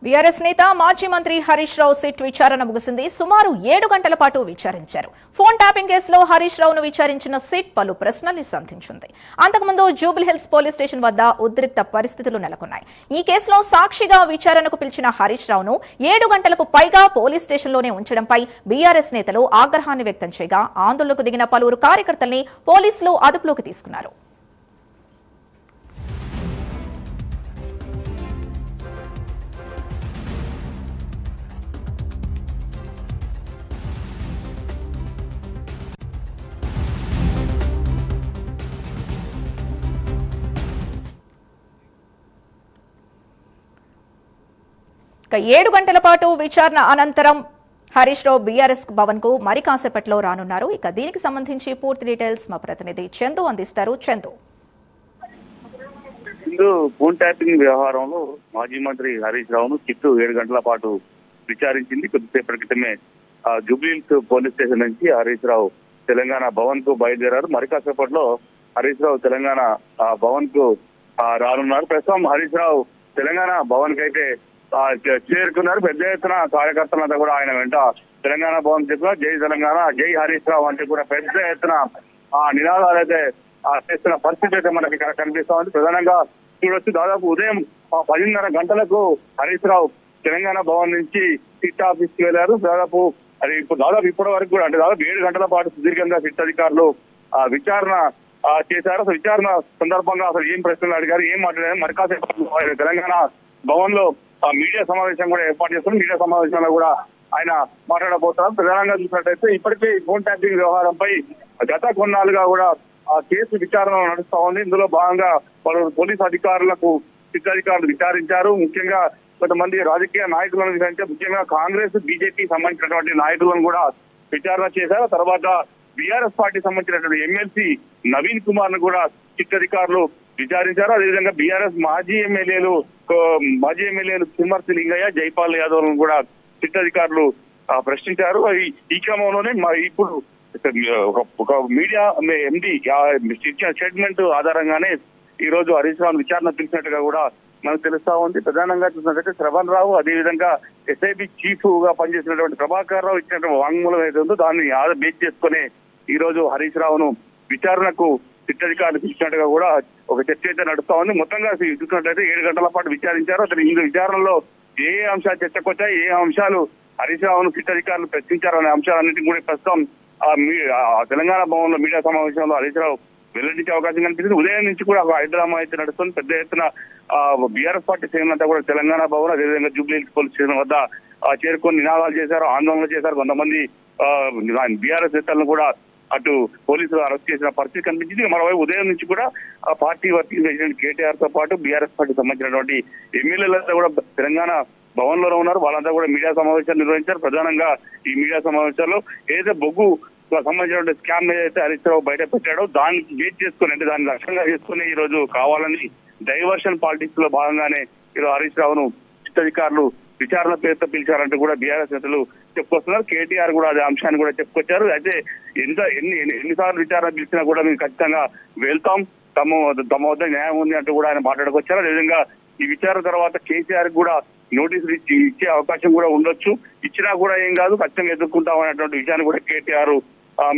BRS నేత మాజీ మంత్రి హరీష్ రావు సిట్ విచారణ ముగిసింది. సుమారు 7 గంటల పాటు విచారించారు. ఫోన్ ట్యాపింగ్ కేసులో హరీష్ రావును విచారించిన సిట్ పలు ప్రశ్నల్ని సంధించింది. అంతకుముందు జూబ్లీహిల్స్ పోలీస్ స్టేషన్ వద్ద ఉద్రిక్త పరిస్థితులు నెలకొన్నాయి. ఈ కేసులో సాక్షిగా విచారణకు పిలిచిన హరీష్ రావును 7 గంటలకు పైగా పోలీస్ స్టేషన్లోనే ఉంచడంపై బీఆర్ఎస్ నేతలు ఆగ్రహాన్ని వ్యక్తం చేయగా ఆందోళనకు దిగిన పలువురు కార్యకర్తల్ని పోలీసులు అదుపులోకి తీసుకున్నారు. ఇక 7 గంటల పాటు విచారణ అనంతరం హరీష్ రావు బీఆర్ఎస్ భవన్ కు మరి కాసేపట్లో రానున్నారు. ఇక దీనికి సంబంధించి పూర్తి డీటెయిల్స్ మా ప్రతినిధి చందు అందిస్తారు. చందు, ఫోన్ ట్యాపింగ్ వ్యవహారంలో మాజీ మంత్రి హరీష్ రావును చిత్తు 7 గంటల పాటు విచారించింది. కొద్దిసేపటి క్రితమే జూబ్లీహిల్స్ పోలీస్ స్టేషన్ నుంచి హరీష్ రావు తెలంగాణ భవన్ కు బయలుదేరారు. మరి కాసేపట్లో హరీష్ రావు తెలంగాణ భవన్ కు రానున్నారు. ప్రస్తుతం హరీష్ రావు తెలంగాణ భవన్ కి అయితే చేరుకున్నారు. పెద్ద ఎత్తున కార్యకర్తలంతా కూడా ఆయన వెంట తెలంగాణ భవన్ చెప్పిన జై తెలంగాణ, జై హరీష్ రావు అంటే కూడా పెద్ద ఎత్తున నినాదాలు అయితే చేస్తున్న పరిస్థితి అయితే మనకి ఇక్కడ కనిపిస్తా ఉంది. ప్రధానంగా చూడొచ్చు, దాదాపు ఉదయం 10:30 గంటలకు హరీష్ రావు తెలంగాణ భవన్ నుంచి సిట్ ఆఫీస్ కి వెళ్లారు. దాదాపు ఇప్పటి వరకు కూడా అంటే దాదాపు 7 గంటల పాటు సుదీర్ఘంగా సిట్ అధికారులు విచారణ చేశారు. అసలు విచారణ సందర్భంగా అసలు ఏం ప్రశ్నలు అడిగారు, ఏం మాట్లాడారు, మరి కాసేపు తెలంగాణ భవన్ లో మీడియా సమావేశం కూడా ఏర్పాటు చేస్తున్నారు. మీడియా సమావేశంలో కూడా ఆయన మాట్లాడబోతున్నారు. ప్రధానంగా చూసినట్టయితే ఇప్పటికే ఫోన్ ట్యాపింగ్ వ్యవహారంపై గత కొన్నాళ్ళుగా కూడా కేసు విచారణ నడుస్తా ఉంది. ఇందులో భాగంగా పలువురు పోలీసు అధికారులకు సిద్ధాధికారులు విచారించారు. ముఖ్యంగా కొంతమంది రాజకీయ నాయకులను విచారించారు. ముఖ్యంగా కాంగ్రెస్, బీజేపీ సంబంధించినటువంటి నాయకులను కూడా విచారణ చేశారు. తర్వాత బీఆర్ఎస్ పార్టీ సంబంధించినటువంటి ఎమ్మెల్సీ నవీన్ కుమార్ ను కూడా సిద్ధాధికారులు విచారించారు. అదేవిధంగా బీఆర్ఎస్ మాజీ ఎమ్మెల్యేలు తిమ్మర్తి లింగయ్య, జైపాల్ యాదవ్ లను కూడా సిద్ధాధికారులు ప్రశ్నించారు. ఈ క్రమంలోనే ఇప్పుడు ఒక మీడియా ఎండి ఇచ్చిన స్టేట్మెంట్ ఆధారంగానే ఈ రోజు హరీష్ రావు విచారణ పిలిచినట్టుగా కూడా మనకు తెలుస్తా ఉంది. ప్రధానంగా చూసినట్లయితే శ్రవణ్ రావు, అదేవిధంగా ఎస్ఐబి చీఫ్ గా పనిచేసినటువంటి ప్రభాకర్ రావు ఇచ్చినటువంటి వాంగ్మూలం ఏదైతే ఉందో దాన్ని బేస్ చేసుకుని ఈ రోజు హరీష్ రావును విచారణకు సిద్ధాధికారులు పిలిచినట్టుగా కూడా ఒక చర్చ అయితే నడుస్తా ఉంది. మొత్తంగా చూసినట్లయితే 7 గంటల పాటు విచారించారు. అసలు ఈ విచారణలో ఏ అంశాలు చర్చకు వచ్చాయి, ఏ అంశాలు హరీష్ రావును సిద్ధాధికారులు ప్రశ్నించారు అనే అంశాలన్నింటినీ కూడా ప్రస్తుతం తెలంగాణ భవన్ లో మీడియా సమావేశంలో హరీష్ రావు వెల్లడించే అవకాశం కనిపిస్తుంది. ఉదయం నుంచి కూడా హైదరాబాద్ అయితే నడుస్తుంది. పెద్ద ఎత్తున బీఆర్ఎస్ పార్టీ శ్రేణులంతా కూడా తెలంగాణ భవన్, అదేవిధంగా జూబ్లీహిల్స్ పోలీస్ స్టేషన్ వద్ద చేరుకొని నినాదాలు చేశారు, ఆందోళన చేశారు. కొంతమంది బీఆర్ఎస్ నేతలను కూడా అటు పోలీసులు అరెస్ట్ చేసిన పరిస్థితి కనిపించింది. మరోవైపు ఉదయం నుంచి కూడా ఆ పార్టీ వర్కింగ్ ప్రెసిడెంట్ కేటీఆర్ తో పాటు బీఆర్ఎస్ పార్టీ సంబంధించినటువంటి ఎమ్మెల్యేలంతా కూడా తెలంగాణ భవన్ లోనే ఉన్నారు. వాళ్ళంతా కూడా మీడియా సమావేశాలు నిర్వహించారు. ప్రధానంగా ఈ మీడియా సమావేశాల్లో ఏదైతే బొగ్గు సంబంధించినటువంటి స్కామ్ ఏదైతే హరీష్ రావు బయట పెట్టాడో దాన్ని బేస్ చేసుకుని, అంటే దాన్ని లక్ష్యంగా చేసుకుని ఈ రోజు కావాలని డైవర్షన్ పాలిటిక్స్ లో భాగంగానే ఈరోజు హరీష్ రావును అధికారులు విచారణ పేరుతో పిలిచారంటూ కూడా బీఆర్ఎస్ నేతలు చెప్పుకొస్తున్నారు. కేటీఆర్ కూడా అదే అంశాన్ని కూడా చెప్పుకొచ్చారు. అయితే ఎన్నిసార్లు విచారణ పిలిచినా కూడా మేము ఖచ్చితంగా వెళ్తాం, తమ వద్ద న్యాయం ఉంది అంటూ కూడా ఆయన మాట్లాడుకొచ్చారు. అదేవిధంగా ఈ విచారణ తర్వాత కేసీఆర్ కూడా నోటీసులు ఇచ్చే అవకాశం కూడా ఉండొచ్చు, ఇచ్చినా కూడా ఏం కాదు, ఖచ్చితంగా ఎదుర్కొంటాం అనేటువంటి విషయాన్ని కూడా కేటీఆర్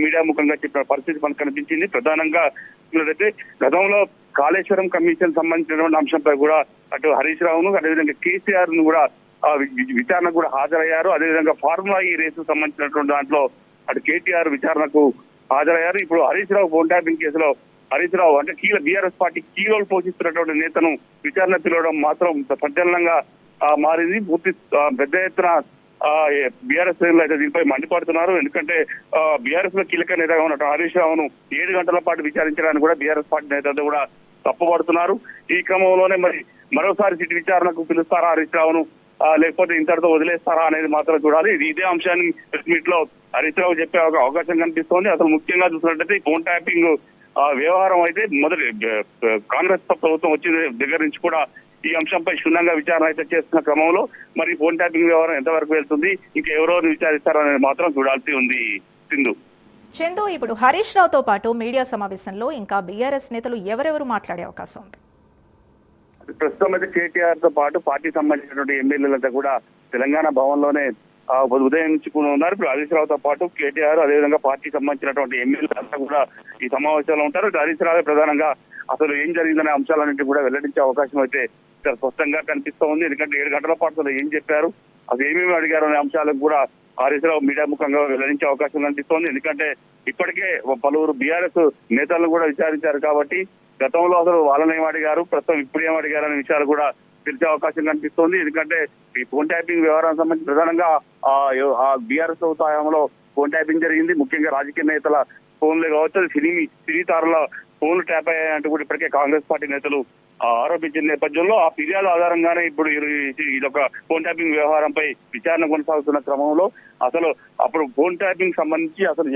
మీడియా ముఖంగా చెప్పిన పరిస్థితి మనకు కనిపించింది. ప్రధానంగా చూసినట్లయితే గతంలో కాళేశ్వరం కమిషన్ సంబంధించినటువంటి అంశంపై కూడా అటు హరీష్ రావును, అదేవిధంగా కేసీఆర్ ను కూడా విచారణకు కూడా హాజరయ్యారు. అదేవిధంగా ఫార్ములా ఈ రేసు సంబంధించినటువంటి దాంట్లో అటు కేటీఆర్ విచారణకు హాజరయ్యారు. ఇప్పుడు హరీష్ రావు ఫోన్ ట్యాపింగ్ కేసులో హరీష్ రావు అంటే బీఆర్ఎస్ పార్టీ కీరోలు పోషిస్తున్నటువంటి నేతను విచారణ పిలవడం మాత్రం సంచలనంగా మారింది. పూర్తి పెద్ద ఎత్తున బీఆర్ఎస్ శ్రేణులు అయితే దీనిపై మండిపడుతున్నారు. ఎందుకంటే బీఆర్ఎస్ లో కీలక నేతగా ఉన్న హరీష్ రావును 7 గంటల పాటు విచారించడానికి కూడా బీఆర్ఎస్ పార్టీ నేతలు కూడా తప్పుపడుతున్నారు. ఈ క్రమంలోనే మరోసారి సిట్ విచారణకు పిలుస్తారా హరీష్ రావును, లేకపోతే ఇంతటితో వదిలేస్తారా అనేది మాత్రం చూడాలి. ఇదే అంశాన్ని ప్రెస్ మీట్ లో హరీష్ రావు చెప్పే అవకాశం కనిపిస్తోంది. అసలు ముఖ్యంగా చూసినట్టయితే ఈ ఫోన్ ట్యాపింగ్ వ్యవహారం అయితే మొదటి కాంగ్రెస్ ప్రభుత్వం వచ్చిన దగ్గర నుంచి కూడా ఈ అంశంపై క్షుణ్ణంగా విచారణ అయితే చేస్తున్న క్రమంలో మరి ఫోన్ ట్యాపింగ్ వ్యవహారం ఎంతవరకు వెళ్తుంది, ఇంకా ఎవరెవరు విచారిస్తారనేది మాత్రం చూడాల్సి ఉంది. చందు, ఇప్పుడు హరీష్ రావుతో పాటు మీడియా సమావేశంలో ఇంకా బీఆర్ఎస్ నేతలు ఎవరెవరు మాట్లాడే అవకాశం ఉంది? ప్రస్తుతం అయితే కేటీఆర్ తో పాటు పార్టీ సంబంధించినటువంటి ఎమ్మెల్యేలంతా కూడా తెలంగాణ భవన్ లోనే ఉదయించుకుని ఉన్నారు. ఇప్పుడు హరీష్ రావుతో పాటు కేటీఆర్ అదేవిధంగా పార్టీకి సంబంధించినటువంటి ఎమ్మెల్యేలు అంతా కూడా ఈ సమావేశంలో ఉంటారు. హరీష్ రావు ప్రధానంగా అసలు ఏం జరిగిందనే అంశాలన్నింటి కూడా వెల్లడించే అవకాశం అయితే చాలా స్పష్టంగా కనిపిస్తూ ఉంది. ఎందుకంటే 7 గంటల పాటు అసలు ఏం చెప్పారు, అసలు ఏమేమి అడిగారు అనే అంశాలకు కూడా హరీష్ రావు మీడియా ముఖంగా వెల్లడించే అవకాశం కనిపిస్తోంది. ఎందుకంటే ఇప్పటికే పలువురు బీఆర్ఎస్ నేతలను కూడా విచారించారు కాబట్టి గతంలో అసలు వాళ్ళని ఏం అడిగారు, ప్రస్తుతం ఇప్పుడు ఏం అడిగారు అనే విషయాలు కూడా తెలిసే అవకాశం కనిపిస్తోంది. ఎందుకంటే ఈ ఫోన్ ట్యాపింగ్ వ్యవహారానికి సంబంధించి ప్రధానంగా ఆ బీఆర్ఎస్ హయాంలో ఫోన్ ట్యాపింగ్ జరిగింది. ముఖ్యంగా రాజకీయ నేతల ఫోన్లే కావచ్చు, అది సినీ తారుల ఫోన్లు ట్యాప్ అయ్యాయంటూ కూడా ఇప్పటికే కాంగ్రెస్ పార్టీ నేతలు ఆరోపించిన నేపథ్యంలో ఆ ఫిర్యాదు ఆధారంగానే ఇప్పుడు ఇదొక ఫోన్ ట్యాపింగ్ వ్యవహారంపై విచారణ కొనసాగుతున్న క్రమంలో అసలు అప్పుడు ఫోన్ ట్యాపింగ్ సంబంధించి అసలు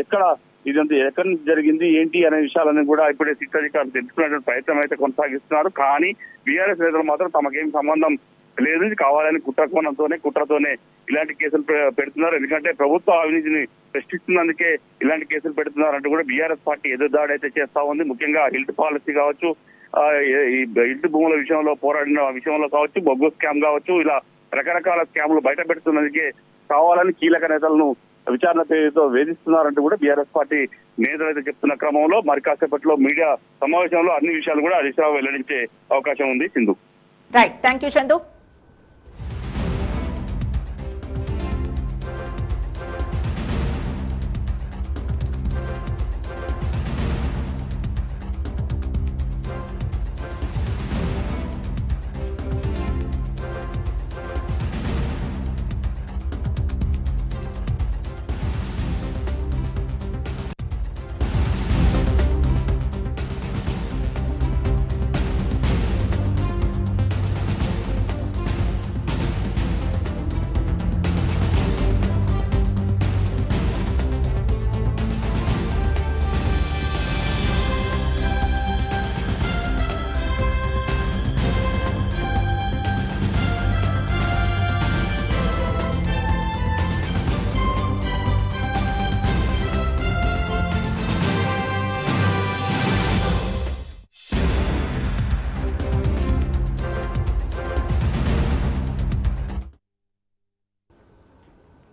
ఇదంతా ఎక్కడి నుంచి జరిగింది ఏంటి అనే విషయాలను కూడా ఇప్పుడే శిక్ష అధికారులు తెలుసుకునేటువంటి ప్రయత్నం అయితే కొనసాగిస్తున్నారు. కానీ బీఆర్ఎస్ నేతలు మాత్రం తమకేం సంబంధం లేదు, కావాలని కుట్రతోనే ఇలాంటి కేసులు పెడుతున్నారు. ఎందుకంటే ప్రభుత్వ అవినీతిని ప్రశ్నిస్తున్నందుకే ఇలాంటి కేసులు పెడుతున్నారు అంటూ కూడా బీఆర్ఎస్ పార్టీ ఎదురుదాడి అయితే చేస్తా ఉంది. ముఖ్యంగా హిల్ట్ పాలసీ కావచ్చు, ఈ హిల్ట్ భూముల విషయంలో పోరాడిన విషయంలో కావచ్చు, బొగ్గు స్కామ్ కావచ్చు, ఇలా రకరకాల స్కామ్లు బయట పెడుతున్నందుకే కావాలని కీలక నేతలను విచారణ పేరుతో వేధిస్తున్నారంటూ కూడా బీఆర్ఎస్ పార్టీ నేతలు అయితే చెప్తున్న క్రమంలో మరి కాసేపట్లో మీడియా సమావేశంలో అన్ని విషయాలు కూడా హరీష్ రావు వెల్లడించే అవకాశం ఉంది. Sindhu. Right, thank you Chandu.